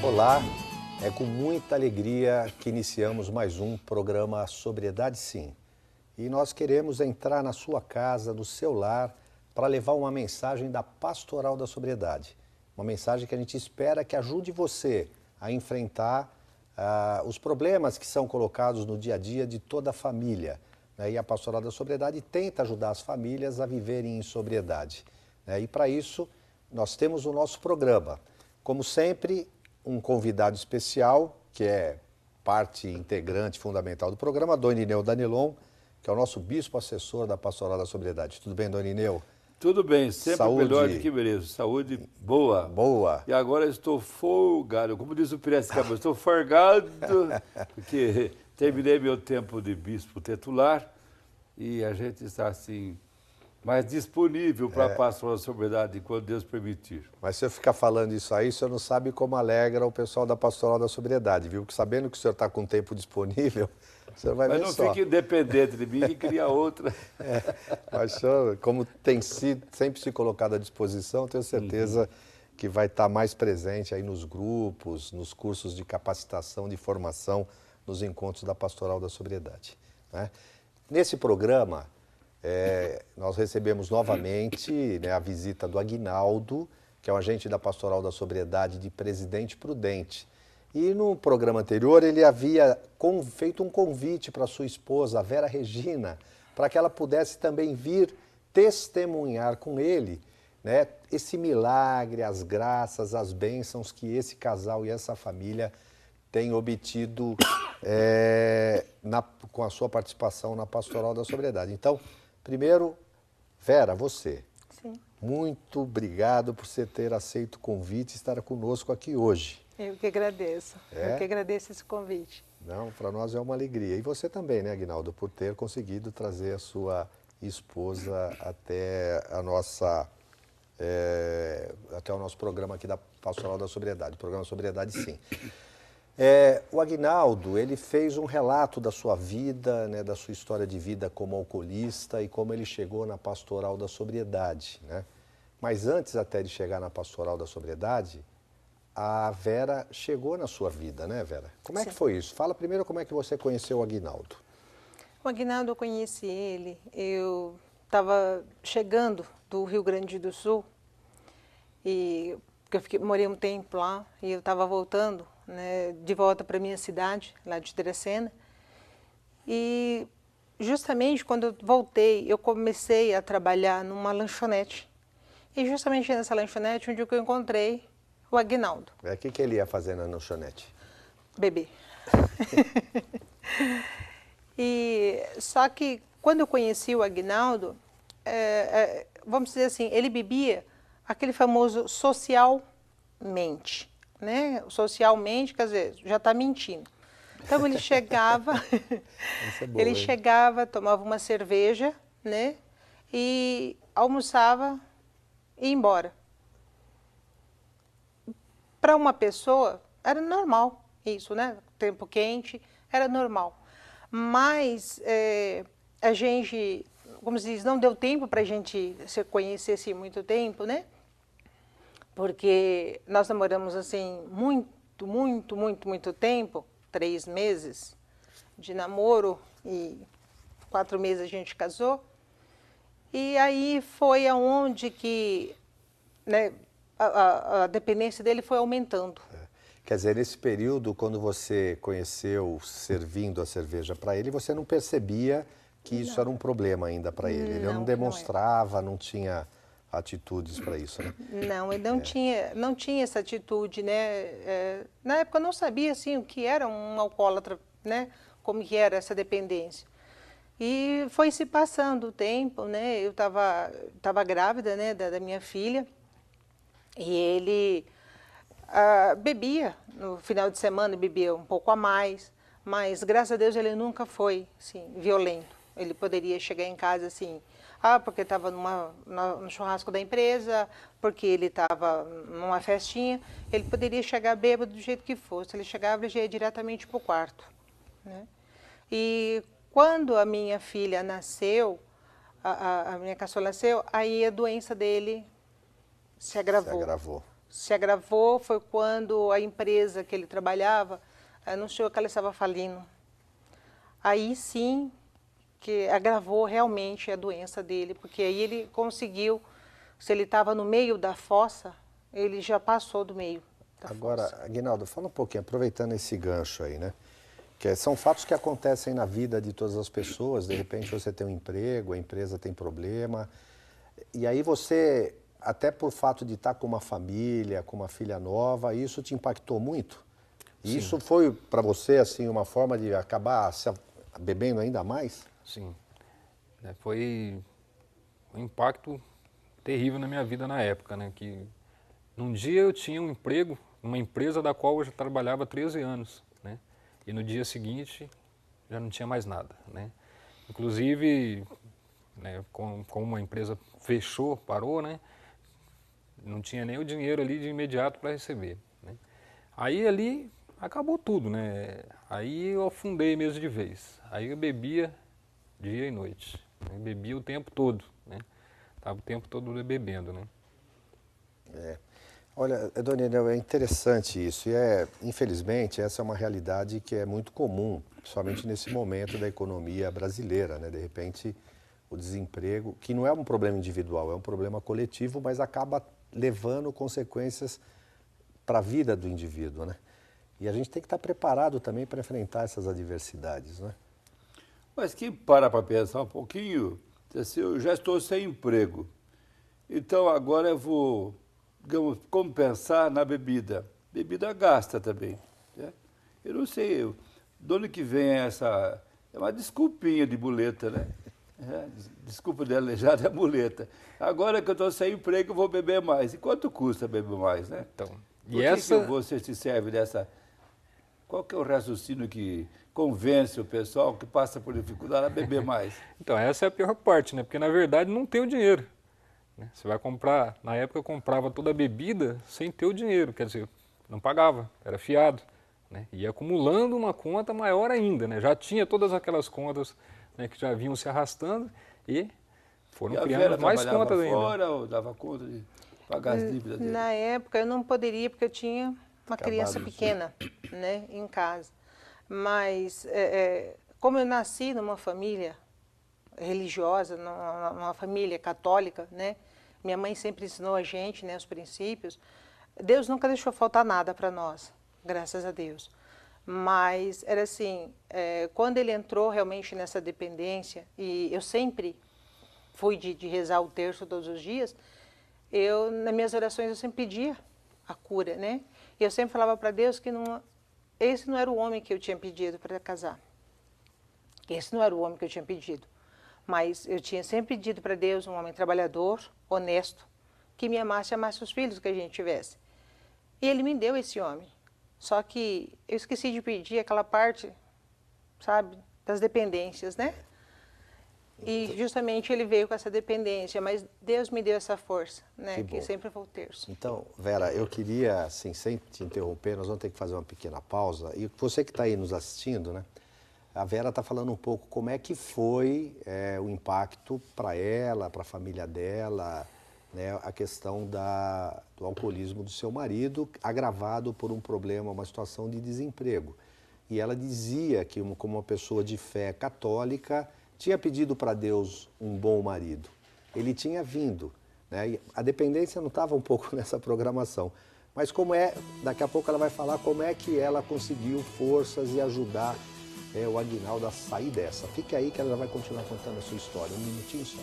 Olá, é com muita alegria que iniciamos mais um programa Sobriedade Sim. E nós queremos entrar na sua casa, no seu lar, para levar uma mensagem da Pastoral da Sobriedade. Uma mensagem que a gente espera que ajude você a enfrentar os problemas que são colocados no dia a dia de toda a família. Né? E a Pastoral da Sobriedade tenta ajudar as famílias a viverem em sobriedade. Né? E para isso, nós temos o nosso programa. Como sempre, um convidado especial, que é parte integrante fundamental do programa, Dom Irineu Danilon, que é o nosso bispo assessor da Pastoral da Sobriedade. Tudo bem, Dom Irineu? Tudo bem, sempre Saúde. melhor do que mereço. Saúde boa. Boa. E agora estou folgado, como diz o Piracicaba, estou folgado, porque terminei meu tempo de bispo titular e a gente está assim, mais disponível para a Pastoral da Sobriedade quando Deus permitir. Mas se eu ficar falando isso aí, o senhor não sabe como alegra o pessoal da Pastoral da Sobriedade, viu? Porque sabendo que o senhor está com tempo disponível, o senhor vai ver só. Mas não fique independente de mim e cria outra. Mas o senhor, como tem sempre se colocado à disposição, tenho certeza que vai estar mais presente aí nos grupos, nos cursos de capacitação, de formação, nos encontros da Pastoral da Sobriedade. Né? Nesse programa, nós recebemos novamente, né, a visita do Aguinaldo, que é o agente da Pastoral da Sobriedade de Presidente Prudente. E no programa anterior ele havia feito um convite para sua esposa, a Vera Regina, para que ela pudesse também vir testemunhar com ele, né, esse milagre, as graças, as bênçãos que esse casal e essa família têm obtido com a sua participação na Pastoral da Sobriedade. Então, primeiro, Vera, você. Sim. Muito obrigado por você ter aceito o convite e estar conosco aqui hoje. Eu que agradeço. Eu que agradeço esse convite. Não, para nós é uma alegria. E você também, né, Aguinaldo, por ter conseguido trazer a sua esposa até até o nosso programa aqui da Pastoral da Sobriedade, programa Sobriedade Sim. O Aguinaldo, ele fez um relato da sua vida, né, da sua história de vida como alcoolista e como ele chegou na Pastoral da Sobriedade, né? Mas antes até de chegar na Pastoral da Sobriedade, a Vera chegou na sua vida, né, Vera? Como é que foi isso? Fala primeiro como é que você conheceu o Aguinaldo. O Aguinaldo, eu conheci ele, eu estava chegando do Rio Grande do Sul, porque eu morei um tempo lá, e eu estava voltando, né, de volta para a minha cidade, lá de Dracena, e justamente quando eu voltei, eu comecei a trabalhar numa lanchonete, e justamente nessa lanchonete onde eu encontrei o Aguinaldo. O que ele ia fazer na lanchonete? Beber. Só que quando eu conheci o Aguinaldo, vamos dizer assim, ele bebia aquele famoso socialmente, né? Socialmente, quer dizer, já está mentindo. Então ele chegava, chegava, tomava uma cerveja, né? E almoçava e ia embora. Para uma pessoa, era normal isso, né? Tempo quente, era normal. Mas a gente, como se diz, não deu tempo para a gente se conhecer assim muito tempo, né? Porque nós namoramos assim muito tempo, 3 meses de namoro e 4 meses a gente casou. E aí foi aonde que, né, a dependência dele foi aumentando. Quer dizer, nesse período, quando você conheceu servindo a cerveja para ele, você não percebia que isso era um problema ainda para ele? Ele não demonstrava, não tinha atitudes para isso, né? Não, ele não tinha essa atitude, né? Na época eu não sabia assim, o que era um alcoólatra, né? Como que era essa dependência. E foi se passando o tempo, né? Eu estava grávida, né, da minha filha. E ele bebia, no final de semana bebia um pouco a mais, mas graças a Deus ele nunca foi assim, violento. Ele poderia chegar em casa assim, porque estava no churrasco da empresa, porque ele estava numa festinha, ele poderia chegar bêbado do jeito que fosse, ele chegava e já ia diretamente para o quarto. Né? E quando a minha filha nasceu, a minha caçula nasceu, aí a doença dele se agravou. se agravou foi quando a empresa que ele trabalhava anunciou que ela estava falindo. Aí sim que agravou realmente a doença dele, porque aí ele conseguiu, se ele estava no meio da fossa, ele já passou do meio da Agora, fossa. Aguinaldo, fala um pouquinho, aproveitando esse gancho aí, né? Que são fatos que acontecem na vida de todas as pessoas, de repente você tem um emprego, a empresa tem problema, e aí você, até por fato de estar com uma família, com uma filha nova, isso te impactou muito? E Sim. isso foi para você, assim, uma forma de acabar se bebendo ainda mais? Sim. Foi um impacto terrível na minha vida na época, né? Que num dia eu tinha um emprego numa empresa da qual eu já trabalhava há 13 anos, né? E no dia seguinte já não tinha mais nada, né? Inclusive, né, como a empresa fechou, parou, né? Não tinha nem o dinheiro ali de imediato para receber, né? Aí ali acabou tudo, né? Aí eu afundei mesmo de vez. Aí eu bebia dia e noite, né? Bebia o tempo todo, né? Estava o tempo todo bebendo, né? Olha, Dona, é interessante isso, e infelizmente, essa é uma realidade que é muito comum, principalmente nesse momento da economia brasileira, né? De repente, o desemprego, que não é um problema individual, é um problema coletivo, mas acaba levando consequências para a vida do indivíduo, né? E a gente tem que estar preparado também para enfrentar essas adversidades, né? Mas quem para pensar um pouquinho, diz assim, eu já estou sem emprego, então agora eu vou, digamos, compensar na bebida. Bebida gasta também, né? Eu não sei, de onde que vem essa... É uma desculpinha de muleta, né? Desculpa de aleijada é muleta. Agora que eu estou sem emprego, eu vou beber mais. E quanto custa beber mais, né? Então, Por que você se serve dessa... Qual que é o raciocínio que convence o pessoal que passa por dificuldade a beber mais? Então, essa é a pior parte, né? Porque na verdade não tem o dinheiro, né? Você vai comprar, na época eu comprava toda a bebida sem ter o dinheiro, quer dizer, não pagava, era fiado, né? E acumulando uma conta maior ainda, né? Já tinha todas aquelas contas, né, que já vinham se arrastando e foram criando mais contas ainda. Fora ou dava conta de pagar as dívidas dele? Na época eu não poderia, porque eu tinha uma criança pequena, né, em casa. Mas, como eu nasci numa família religiosa, numa família católica, né, minha mãe sempre ensinou a gente, né, os princípios, Deus nunca deixou faltar nada para nós, graças a Deus. Mas era assim, quando ele entrou realmente nessa dependência, e eu sempre fui de rezar o terço todos os dias, nas minhas orações eu sempre pedia a cura, né? E eu sempre falava para Deus que esse não era o homem que eu tinha pedido para casar. Esse não era o homem que eu tinha pedido. Mas eu tinha sempre pedido para Deus um homem trabalhador, honesto, que me amasse e amasse os filhos que a gente tivesse. E ele me deu esse homem. Só que eu esqueci de pedir aquela parte, sabe, das dependências, né? E justamente ele veio com essa dependência, mas Deus me deu essa força, né? Que sempre foi o terço. Então, Vera, eu queria, assim, sem te interromper, nós vamos ter que fazer uma pequena pausa. E você que está aí nos assistindo, né? A Vera está falando um pouco como é que foi o impacto para ela, para a família dela, né? A questão do alcoolismo do seu marido, agravado por um problema, uma situação de desemprego. E ela dizia que, como uma pessoa de fé católica, tinha pedido para Deus um bom marido. Ele tinha vindo, né? E a dependência não estava um pouco nessa programação. Mas daqui a pouco ela vai falar como é que ela conseguiu forças e ajudar o Aguinaldo a sair dessa. Fique aí que ela vai continuar contando a sua história. Um minutinho só.